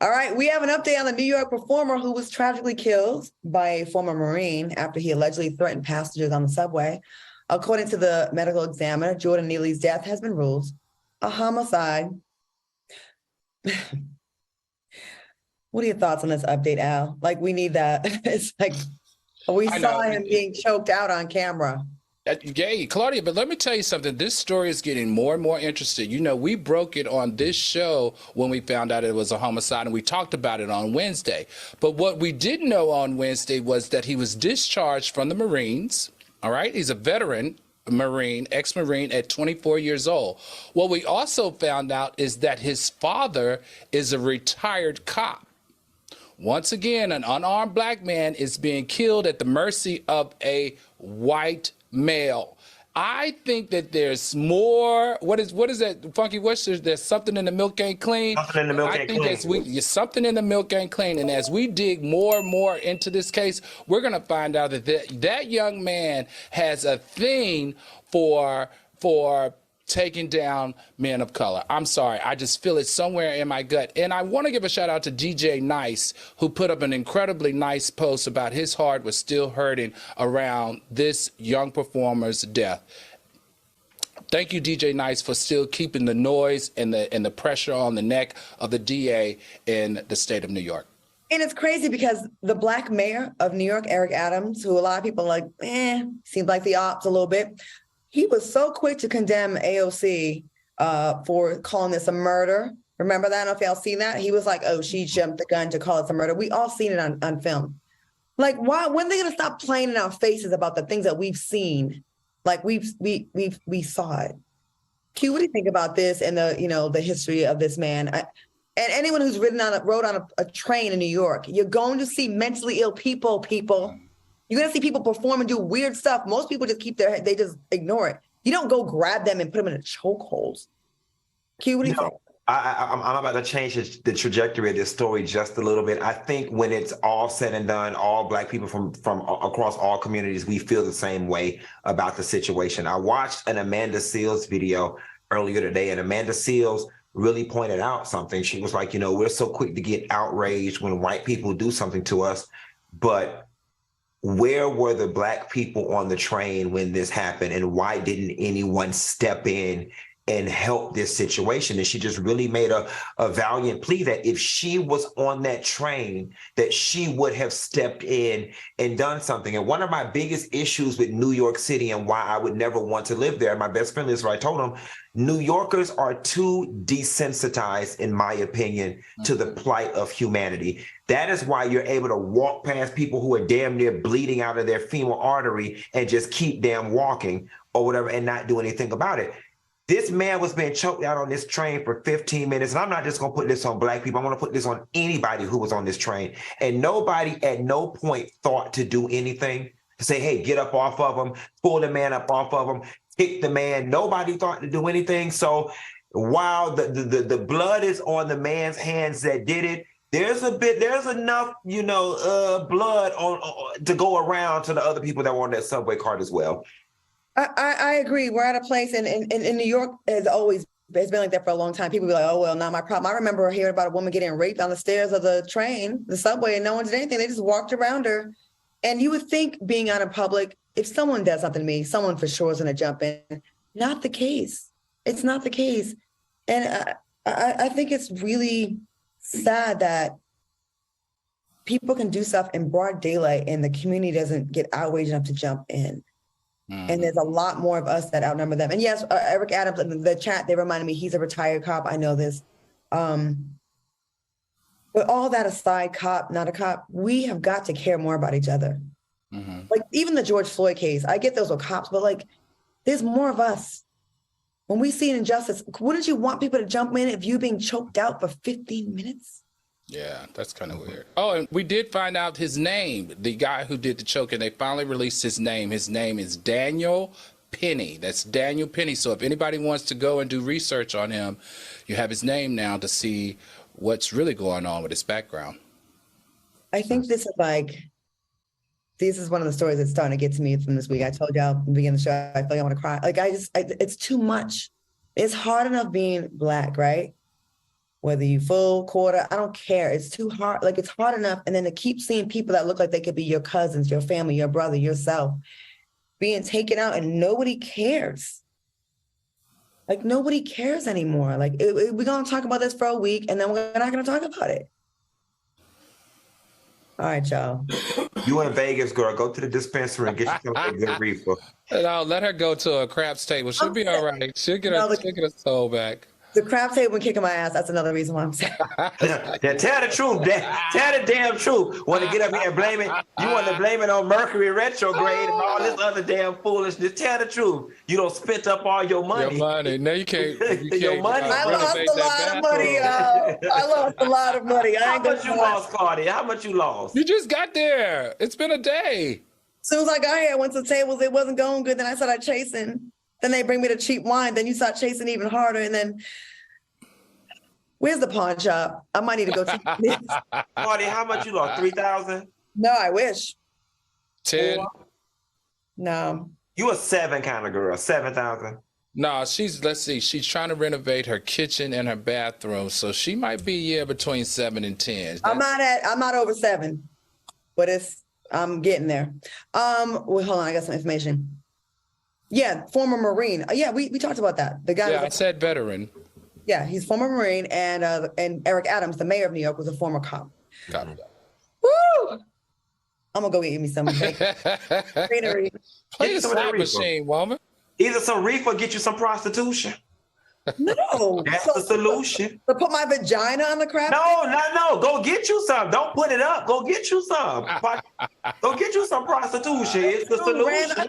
All right, we have an update on the New York performer who was tragically killed by a former Marine after he allegedly threatened passengers on the subway. According to the medical examiner, Jordan Neely's death has been ruled a homicide. What are your thoughts on this update, Al? Like, we need that. It's like we saw him being choked out on camera. Yeah, Claudia, but let me tell you something. This story is getting more and more interesting. You know, we broke it on this show when we found out it was a homicide, and we talked about it on Wednesday. But what we didn't know on Wednesday was that he was discharged from the Marines. All right, he's a veteran Marine, ex-Marine at 24 years old. What we also found out is that his father is a retired cop. Once again, an unarmed black man is being killed at the mercy of a white male. I think that there's more. What is that, Funky? There's something in the milk ain't clean. Something in the milk ain't clean. I think something in the milk ain't clean. And as we dig more and more into this case, we're going to find out that that young man has a thing for taking down men of color. I'm sorry. I just feel it somewhere in my gut. And I want to give a shout out to DJ Nice, who put up an incredibly nice post about his heart was still hurting around this young performer's death. Thank you, DJ Nice, for still keeping the noise and the pressure on the neck of the DA in the state of New York. And it's crazy because the black mayor of New York, Eric Adams, who a lot of people are like, seems like the ops a little bit. He was so quick to condemn AOC for calling this a murder. Remember that? I don't know if y'all seen that. He was like, oh, she jumped the gun to call it a murder. We all seen it on film. Like, why? When are they gonna stop playing in our faces about the things that we've seen? Like we saw it. Q, what do you think about this and the history of this man? And anyone who's rode on a train in New York, you're going to see mentally ill people. You're going to see people perform and do weird stuff. Most people just keep their head, they just ignore it. You don't go grab them and put them in a chokehold. Q, what do you think? I'm about to change the trajectory of this story just a little bit. I think when it's all said and done, all black people from across all communities, we feel the same way about the situation. I watched an Amanda Seales video earlier today, and Amanda Seales really pointed out something. She was like, we're so quick to get outraged when white people do something to us, but where were the black people on the train when this happened, and why didn't anyone step in and help this situation? And she just really made a valiant plea that if she was on that train, that she would have stepped in and done something. And one of my biggest issues with New York City and why I would never want to live there, my best friend is where I told him, New Yorkers are too desensitized, in my opinion, to the plight of humanity. That is why you're able to walk past people who are damn near bleeding out of their femoral artery and just keep damn walking or whatever and not do anything about it. This man was being choked out on this train for 15 minutes. And I'm not just going to put this on black people. I'm going to put this on anybody who was on this train. And nobody at no point thought to do anything, to say, hey, get up off of him, pull the man up off of him, kick the man. Nobody thought to do anything. So while the blood is on the man's hands that did it, there's enough, blood to go around to the other people that were on that subway cart as well. I agree. We're at a place in New York has been like that for a long time. People be like, oh, well, not my problem. I remember hearing about a woman getting raped on the stairs of the train, the subway, and no one did anything. They just walked around her. And you would think being out in public, if someone does something to me, someone for sure is going to jump in. Not the case. It's not the case. And I think it's really sad that people can do stuff in broad daylight and the community doesn't get outraged enough to jump in. And there's a lot more of us that outnumber them. And yes, Eric Adams in the chat, they reminded me he's a retired cop. I know this. But all that aside, cop, not a cop, we have got to care more about each other. Mm-hmm. Like even the George Floyd case, I get those were cops, but like there's more of us. When we see an injustice, wouldn't you want people to jump in if you're being choked out for 15 minutes? Yeah, that's kind of weird. Oh, and we did find out his name, the guy who did the choking. They finally released his name. His name is Daniel Penny. That's Daniel Penny. So if anybody wants to go and do research on him, you have his name now to see what's really going on with his background. I think this is one of the stories that's starting to get to me from this week. I told y'all at the beginning of the show, I feel like I want to cry. Like it's too much. It's hard enough being Black, right? whether you full, quarter, I don't care. It's too hard. Like, it's hard enough. And then to keep seeing people that look like they could be your cousins, your family, your brother, yourself, being taken out and nobody cares. Like, nobody cares anymore. Like, we're going to talk about this for a week and then we're not going to talk about it. All right, y'all. You in Vegas, girl. Go to the dispensary and get yourself a good reefer. No, let her go to a craps table. She'll be all right. She'll get her soul back. The crap table and kicking my ass. That's another reason why I'm saying. Yeah, tell the truth. Tell the damn truth. Want to get up here and blame it? You want to blame it on Mercury retrograde and all this other damn foolishness? Tell the truth. You don't spent up all your money. Your money. No, you can't. Your money. I lost a lot of money. I lost a lot of money. How much you lost, Claudia? How much you lost? You just got there. It's been a day. As soon as I got here, I went to the tables. It wasn't going good. Then I started chasing. Then they bring me the cheap wine. Then you start chasing even harder. And then, where's the pawn shop? I might need to go to this. Claudia, how much you lost? 3,000? No, I wish. 10? No. You a 7 kind of girl. 7,000. No, let's see. She's trying to renovate her kitchen and her bathroom. So she might be, between 7 and 10. I'm not over 7, but I'm getting there. Well, hold on. I got some information. Yeah, former Marine. Yeah, we talked about that. The guy. Yeah, I said veteran. Yeah, he's former Marine, and Eric Adams, the mayor of New York, was a former cop. Got it. Woo! I'm gonna go eat me some greenery. Play the slot machine, woman. Either some reefer, get you some prostitution. No, That's the solution. To put my vagina on the crap. No. Go get you some. Don't put it up. Go get you some. Go get you some prostitution. It's the solution.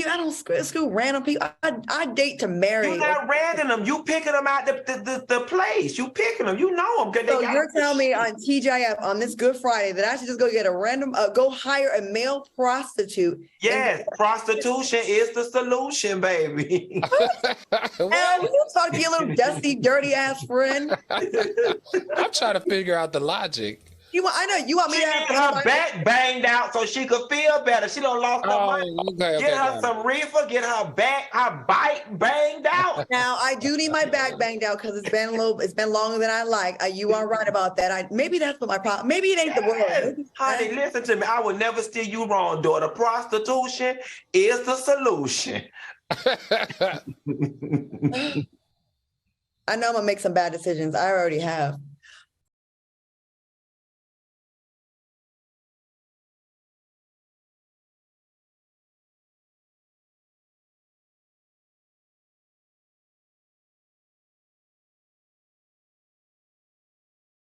I don't screw random people. I date to marry. You're not random. You picking them out the place. You picking them. You know them. So you're telling me on TGIF on this Good Friday that I should just go get a random, go hire a male prostitute? Yes, prostitution is the solution, baby. Hell, you talk to your little dusty, dirty ass friend. I'm trying to figure out the logic. I know you want me to have her back banged out so she could feel better. She done lost her money. Okay, get her some reefer. Get her bite banged out. Now I do need my back banged out because it's been longer than I like. You are right about that. Maybe that's what my problem. Maybe it ain't the world. Honey, listen to me. I would never steer you wrong, daughter. Prostitution is the solution. I know I'm gonna make some bad decisions. I already have.